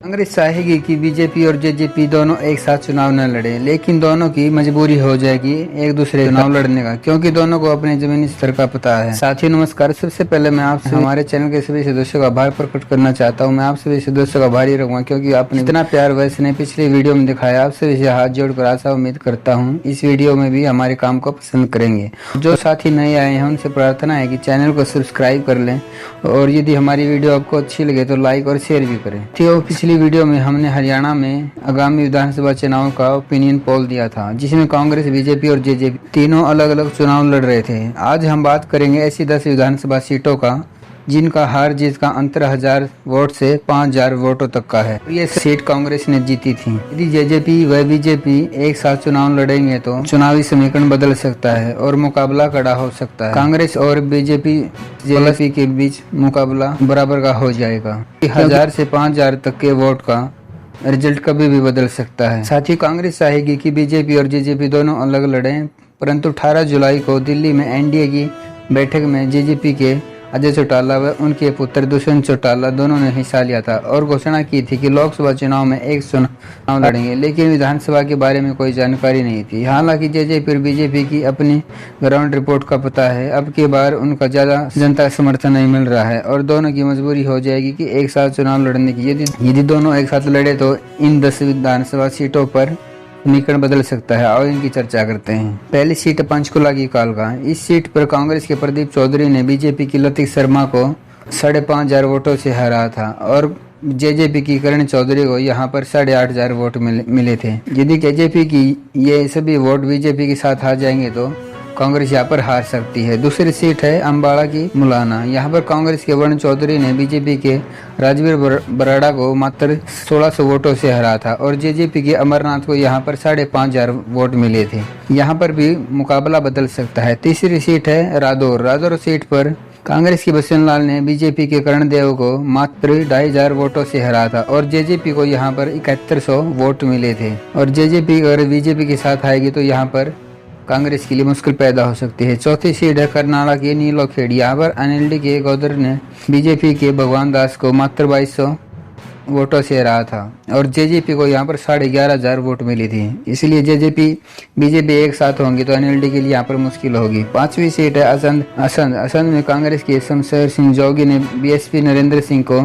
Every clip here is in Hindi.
कांग्रेस चाहेगी कि बीजेपी और जेजेपी दोनों एक साथ चुनाव न लड़े, लेकिन दोनों की मजबूरी हो जाएगी एक दूसरे चुनाव लड़ने का, क्योंकि दोनों को अपने जमीनी स्तर का पता है। साथियों नमस्कार, सबसे पहले मैं आपसे हमारे चैनल के सभी सदस्यों का आभार प्रकट करना चाहता हूं। मैं आप सभी सदस्यों का आभारी रहूंगा, क्योंकि आपने इतना प्यार वैसे ने पिछली वीडियो में दिखाया। आप सभी से हाथ जोड़कर आशा उम्मीद करता हूँ इस वीडियो में भी हमारे काम को पसंद करेंगे। जो साथी नए आए हैं उनसे प्रार्थना है कि चैनल को सब्सक्राइब कर लें, और यदि हमारी वीडियो आपको अच्छी लगे तो लाइक और शेयर भी करें। पिछली वीडियो में हमने हरियाणा में आगामी विधानसभा चुनाव का ओपिनियन पोल दिया था, जिसमें कांग्रेस, बीजेपी और जेजेपी तीनों अलग अलग चुनाव लड़ रहे थे। आज हम बात करेंगे ऐसी 10 विधानसभा सीटों का जिनका हार जीत का अंतर 1000 वोट से 5000 वोटों तक का है। ये सीट कांग्रेस ने जीती थी। यदि जेजेपी व बीजेपी एक साथ चुनाव लड़ेंगे तो चुनावी समीकरण बदल सकता है और मुकाबला कड़ा हो सकता है। कांग्रेस और बीजेपी के बीच मुकाबला बराबर का हो जाएगा। 1000 से 5000 तक के वोट का रिजल्ट कभी भी बदल सकता है। साथ ही कांग्रेस चाहेगी कि बीजेपी और जेजेपी दोनों अलग लड़ें, परंतु 18 जुलाई को दिल्ली में एनडीए की बैठक में जेजेपी के अजय चौटाला व उनके पुत्र दुष्यंत चौटाला दोनों ने हिस्सा लिया था और घोषणा की थी कि लोकसभा चुनाव में एक चुनाव लड़ेंगे, लेकिन विधानसभा के बारे में कोई जानकारी नहीं थी। हालांकि जेजेपी और बीजेपी की अपनी ग्राउंड रिपोर्ट का पता है। अब की बार उनका ज्यादा जनता समर्थन नहीं मिल रहा है और दोनों की मजबूरी हो जाएगी कि एक साथ चुनाव लड़ने की। यदि दोनों एक साथ लड़े तो इन 10 विधानसभा सीटों पर समीकरण बदल सकता है और इनकी चर्चा करते हैं। पहली सीट पंचकुला की कालका। इस सीट पर कांग्रेस के प्रदीप चौधरी ने बीजेपी की लतिक शर्मा को 5500 वोटों से हराया था और जेजेपी की करण चौधरी को यहां पर 8500 वोट मिले थे। यदि जेजेपी की ये सभी वोट बीजेपी के साथ आ जाएंगे तो कांग्रेस यहाँ पर हार सकती है। दूसरी सीट है अम्बाड़ा की मुलाना। यहाँ पर कांग्रेस के वरुण चौधरी ने बीजेपी के राजवीर बराड़ा को मात्र 1600 वोटों से हरा था और जेजेपी के अमरनाथ को यहाँ पर 5500 वोट मिले थे। यहाँ पर भी मुकाबला बदल सकता है। तीसरी सीट है रादौर। रादौर सीट पर कांग्रेस के बसंत लाल ने बीजेपी के करण देव को मात्र 2500 वोटों से हरा था और जेजेपी को यहाँ पर 7100 वोट मिले थे। और जेजेपी अगर बीजेपी के साथ आएगी तो यहाँ पर कांग्रेस के लिए मुश्किल पैदा हो सकती है। चौथी सीट है करनाला की नीलोखेड़। यहाँ पर एनएलडी के गौदर ने बीजेपी के भगवान दास को मात्र 2200 वोटों से हराया था और जेजेपी को यहाँ पर 11500 वोट मिली थी। इसलिए जेजेपी बीजेपी एक साथ होंगी तो एनएलडी के लिए यहाँ पर मुश्किल होगी। पांचवी सीट है असंध में कांग्रेस के शमशेर सिंह जोगी ने बीएसपी नरेंद्र सिंह को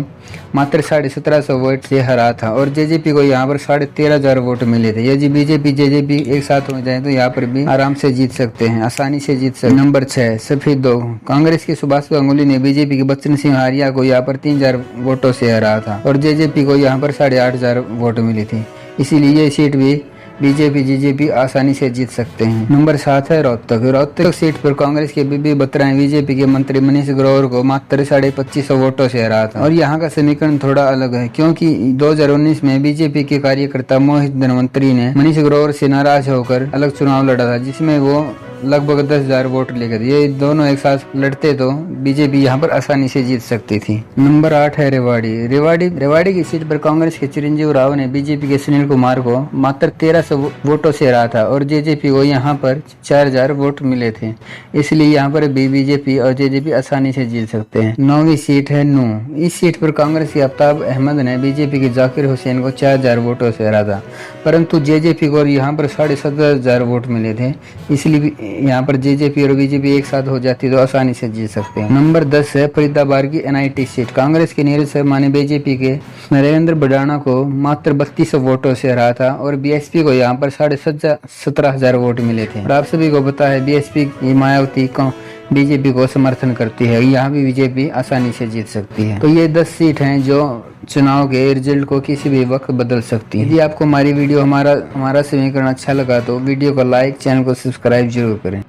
मात्र 1750 वोट से हरा था और जेजेपी को यहाँ पर 13500 वोट मिले थे। यदि बीजेपी जेजेपी एक साथ हो जाए तो यहाँ पर भी आराम से जीत सकते हैं, आसानी से जीत सकते हैं। नंबर 6 सफेद 2। कांग्रेस के सुभाष गांगुली ने बीजेपी के बच्चन सिंह हारिया को यहाँ पर 3000 वोटों से हराया था और जेजेपी को यहाँ पर 8500 वोट मिली थी। इसीलिए ये सीट भी बीजेपी जेजेपी आसानी से जीत सकते हैं। नंबर 7 है रोहतक। रोहतक सीट पर कांग्रेस के बीबी बत्रा ने बीजेपी के मंत्री मनीष ग्रोवर को मात्र 2550 वोटों से हराया था और यहाँ का समीकरण थोड़ा अलग है, क्योंकि 2019 में बीजेपी के कार्यकर्ता मोहित धनवंतरी ने मनीष ग्रोवर से नाराज होकर अलग चुनाव लड़ा था, जिसमें वो लगभग 10,000 वोट लेकर। ये दोनों एक साथ लड़ते तो बीजेपी यहाँ पर आसानी से जीत सकती थी। नंबर 8 है रेवाड़ी की सीट पर कांग्रेस के चिरंजीव राव ने बीजेपी के सुनील कुमार को मात्र 1300 वोटों से हराया था और जेजेपी को यहाँ पर 4000 वोट मिले थे। इसलिए यहाँ पर भी बीजेपी और जेजेपी आसानी से जीत सकते हैं। 9वीं सीट है नूंह। इस सीट पर कांग्रेस के आफ्ताब अहमद ने बीजेपी के जाकिर हुसैन को 4000 वोटों से हराया था, परंतु जेजेपी को यहाँ पर 17,500 वोट मिले थे। इसलिए यहाँ पर जेजेपी और बीजेपी एक साथ हो जाती तो आसानी से जीत सकते हैं। नंबर 10 है फरीदाबाद की एनआईटी सीट। कांग्रेस के नीरज शर्मा ने बीजेपी के नरेंद्र बडाना को मात्र 3200 वोटों से हराया था और बीएसपी को यहाँ पर 17,500 वोट मिले थे। और आप सभी को पता है बीएसपी की मायावती को बीजेपी को समर्थन करती है, यहाँ भी बीजेपी आसानी से जीत सकती है। तो ये 10 सीट हैं जो चुनाव के रिजल्ट को किसी भी वक्त बदल सकती है। यदि आपको हमारी वीडियो हमारा समीकरण अच्छा लगा तो वीडियो को लाइक, चैनल को सब्सक्राइब जरूर करें।